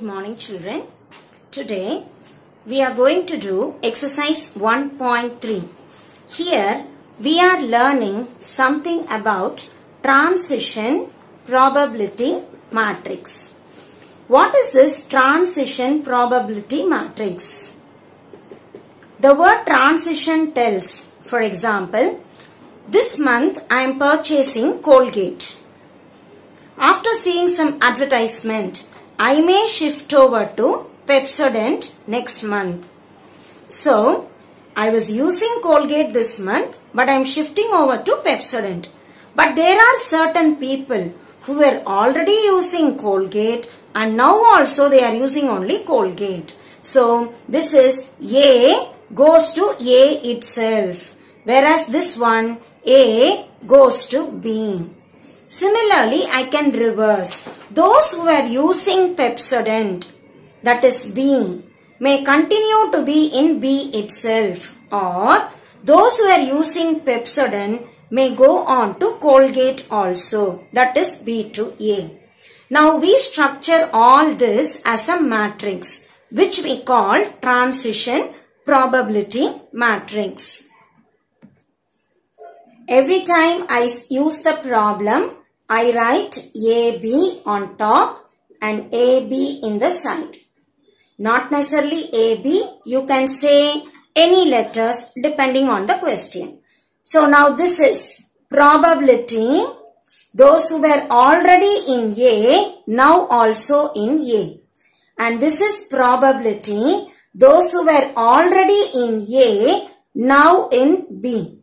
morning children. Today we are going to do exercise 1.3. Here we are learning something about transition probability matrix. What is this transition probability matrix? The word transition tells, for example, this month I am purchasing Colgate. After seeing some advertisement, I may shift over to Pepsodent next month. So, I was using Colgate this month, but I am shifting over to Pepsodent. But there are certain people who were already using Colgate and now also they are using only Colgate. So, this is A goes to A itself, whereas this one A goes to B. Similarly, I can reverse. Those who are using Pepsodent, that is B, may continue to be in B itself, or those who are using Pepsodent may go on to Colgate also, that is B to A. Now we structure all this as a matrix, which we call transition probability matrix. Every time I use the problem, I write AB on top and AB in the side. Not necessarily AB, you can say any letters depending on the question. So now this is probability. Those who were already in A, now also in A. And this is probability. Those who were already in A, now in B.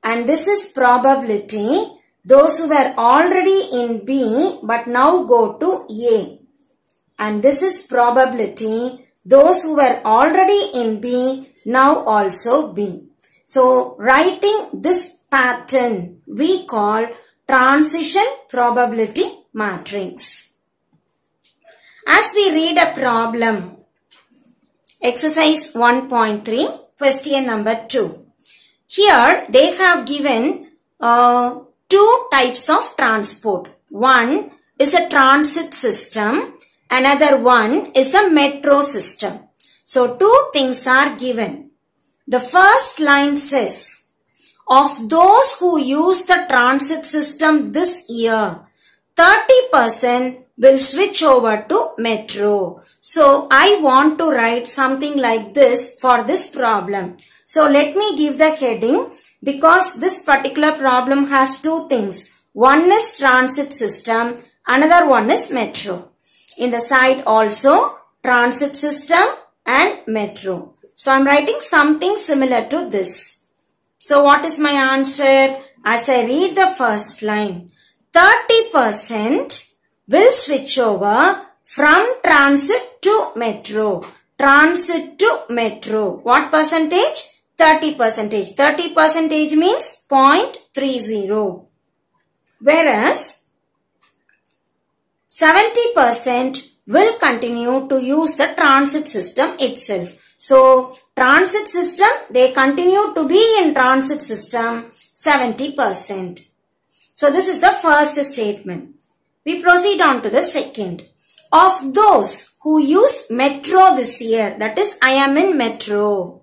And this is probability. Those who were already in B but now go to A. And this is probability. Those who were already in B now also B. So writing this pattern we call transition probability matrix. As we read a problem, exercise 1.3, question number 2. Here they have given two types of transport. One is a transit system. Another one is a metro system. So two things are given. The first line says, of those who use the transit system this year, 30% will switch over to metro. So I want to write something like this for this problem. So let me give the heading. Because this particular problem has two things. One is transit system, another one is metro. In the side also transit system and metro. So I am writing something similar to this. So what is my answer? As I read the first line, 30% will switch over from transit to metro. Transit to metro. What percentage? 30%. 30% means 0.30. Whereas 70% will continue to use the transit system itself. So transit system, they continue to be in transit system 70%. So this is the first statement. We proceed on to the second. Of those who use metro this year, that is I am in metro.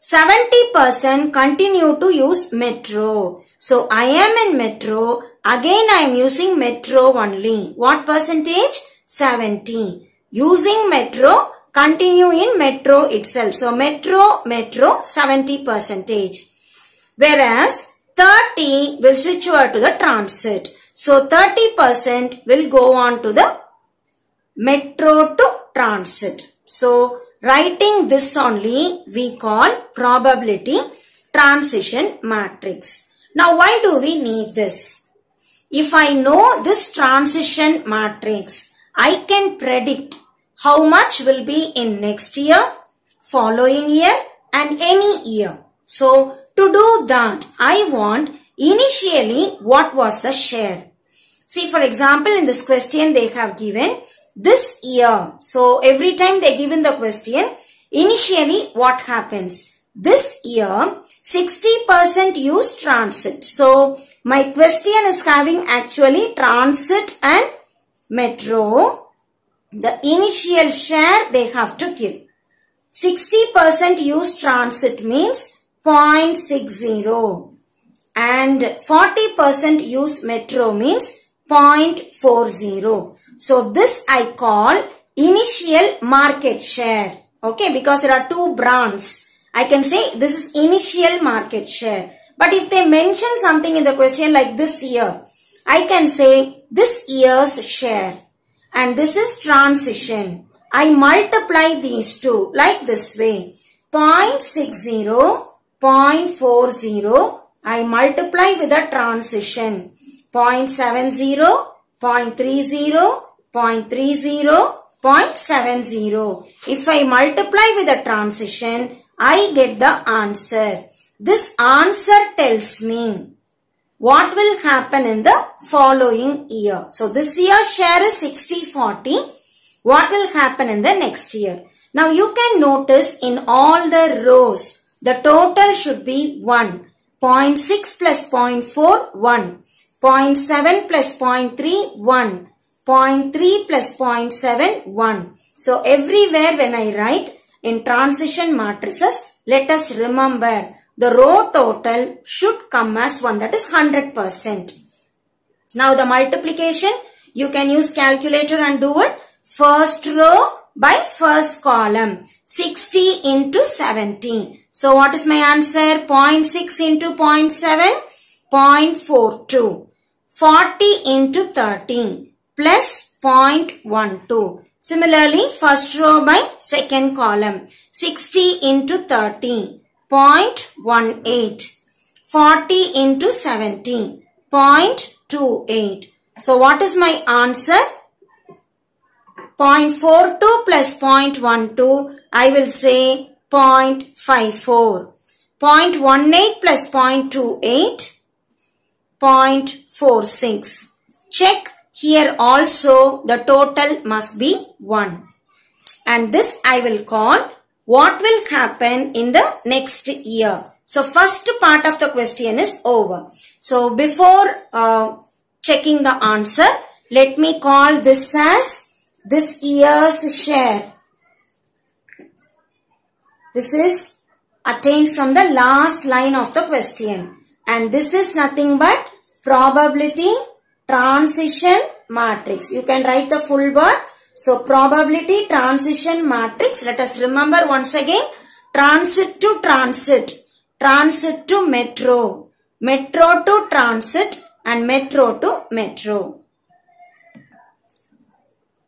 70% continue to use metro. So I am in metro. Again I am using metro only. What percentage? 70. Using metro, continue in metro itself. So metro 70%. Whereas 30 will switch over to the transit. So 30% will go on to the metro to transit. So writing this only we call probability transition matrix. Now why do we need this? If I know this transition matrix, I can predict how much will be in next year, following year and any year. So to do that, I want initially what was the share. See, for example, in this question they have given this year. So every time they given the question, initially what happens? This year 60% use transit. So my question is having actually transit and metro. the initial share they have to give. 60% use transit means 0.60 and 40% use metro means 0.40. So this I call initial market share. Okay, because there are two brands. I can say this is initial market share. But if they mention something in the question like this year, I can say this year's share. And this is transition. I multiply these two like this way. 0.60, 0.40. I multiply with a transition. 0.70, 0.30, 0.30, 0.70. If I multiply with a transition, I get the answer. This answer tells me what will happen in the following year. So this year's share is 60-40. What will happen in the next year? Now you can notice in all the rows, the total should be 1. 0.6 plus 0.4, 1. 0.7 plus 0.3, 1. 0.3 plus 0.7, 1. So everywhere when I write in transition matrices, let us remember the row total should come as 1, that is 100%. Now the multiplication, you can use calculator and do it. First row by first column. 60 into 70. So what is my answer? 0.6 into 0.7, 0.42. 40 into 30 plus 0.12. Similarly, first row by second column. 60 into 30, 0.18. 40 into 70, 0.28. So what is my answer? 0.42 plus 0.12, I will say 0.54. 0.18 plus 0.28, 0.46. Check here also the total must be 1. And this I will call what will happen in the next year. So first part of the question is over. So before checking the answer, let me call this as this year's share. This is attained from the last line of the question. And this is nothing but probability transition matrix. You can write the full word. So probability transition matrix. Let us remember once again. Transit to transit. Transit to metro. Metro to transit. And metro to metro.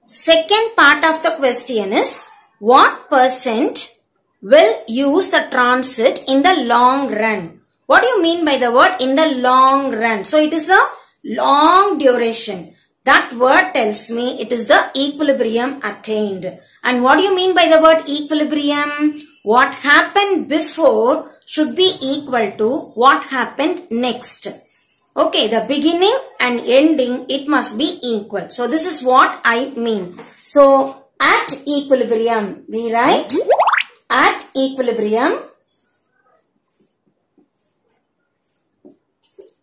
Second part of the question is, what percent will use the transit in the long run? What do you mean by the word in the long run? So it is a long duration. That word tells me it is the equilibrium attained. And what do you mean by the word equilibrium? What happened before should be equal to what happened next. Okay, the beginning and ending, it must be equal. So this is what I mean. So at equilibrium, we write at equilibrium,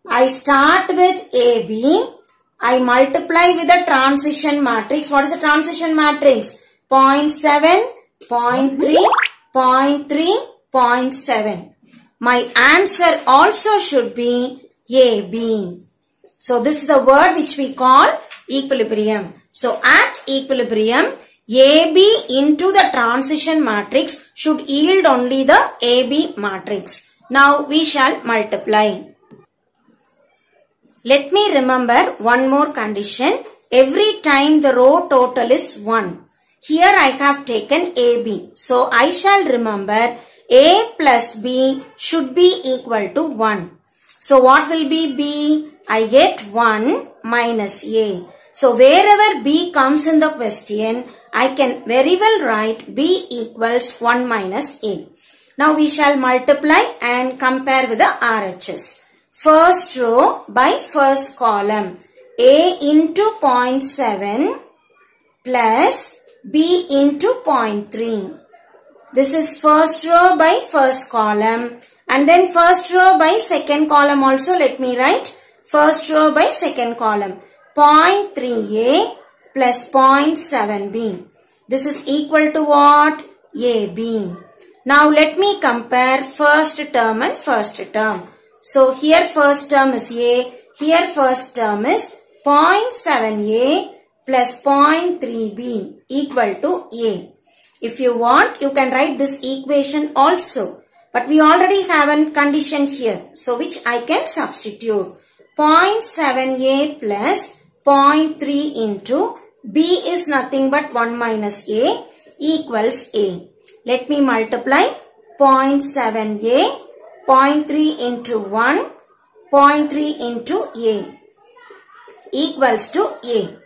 I start with AB, I multiply with the transition matrix. What is the transition matrix? 0.7, 0.3, 0.3, 0.7. My answer also should be AB. So this is the word which we call equilibrium. So at equilibrium, AB into the transition matrix should yield only the AB matrix. Now we shall multiply. Let me remember one more condition. Every time the row total is 1. Here I have taken AB. So I shall remember A plus B should be equal to 1. So what will be B? I get 1 minus A. So wherever B comes in the question, I can very well write B equals 1 minus A. Now we shall multiply and compare with the RHS. First row by first column. A into 0.7 plus B into 0.3. This is first row by first column. And then first row by second column also let me write. First row by second column. 0.3A plus 0.7b. This is equal to what? AB. Now let me compare first term and first term. So here first term is A. Here first term is 0.7a plus 0.3b equal to A. If you want, you can write this equation also. But we already have a condition here. So which I can substitute. 0.7a plus 0.3 into b is nothing but 1 minus a equals a. Let me multiply 0.7a, 0.3 into 1, 0.3 into a equals to a.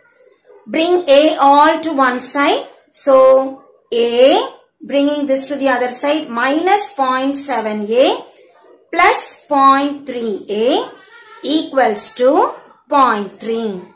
Bring a all to one side. So a, bringing this to the other side, minus 0.7a plus 0.3a equals to 0.3.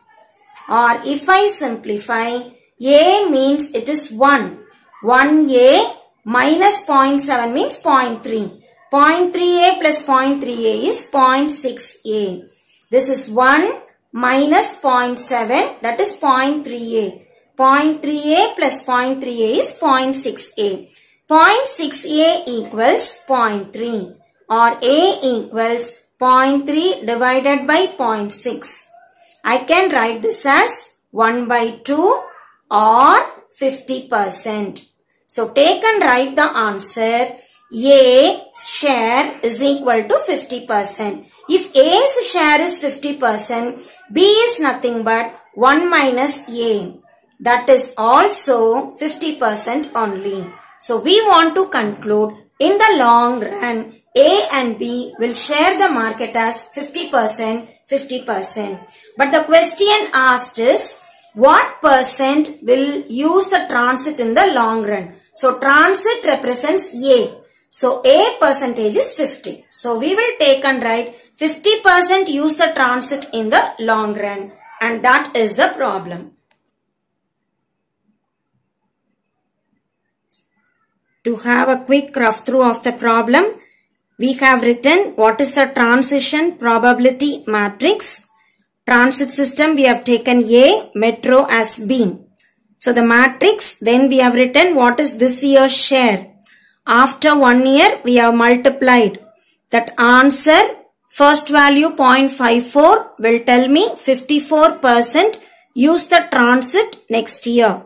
Or if I simplify, a means it is 1. 1a minus 0.7 means 0.3. 0.3a plus 0.3a is 0.6a. This is 1 minus 0.7, that is 0.3a. 0.3a plus 0.3a is 0.6a. 0.6a equals 0.3 or a equals 0.3 divided by 0.6. I can write this as 1 by 2 or 50%. So take and write the answer. A share is equal to 50%. If A's share is 50%, B is nothing but 1 minus A. That is also 50% only. So we want to conclude, in the long run, A and B will share the market as 50%, 50%. But the question asked is, what percent will use the transit in the long run? So transit represents A. So A percentage is 50. So we will take and write 50% use the transit in the long run. And that is the problem. To have a quick rough through of the problem, we have written what is the transition probability matrix. Transit system, we have taken A, metro as B. So the matrix, then we have written what is this year's share. After 1 year, we have multiplied. That answer, first value 0.54 will tell me 54% use the transit next year.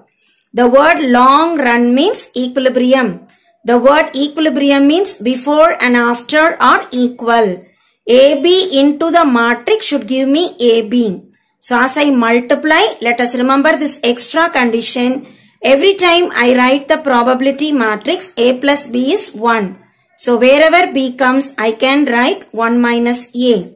The word long run means equilibrium. The word equilibrium means before and after are equal. AB into the matrix should give me AB. So as I multiply, let us remember this extra condition. Every time I write the probability matrix, A plus B is 1. So wherever B comes, I can write 1 minus A.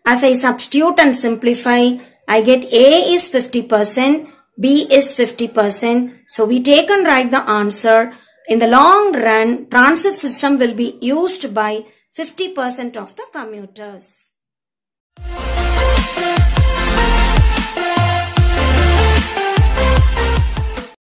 As I substitute and simplify, I get A is 50%, B is 50%. So we take and write the answer. In the long run, transit system will be used by 50% of the commuters.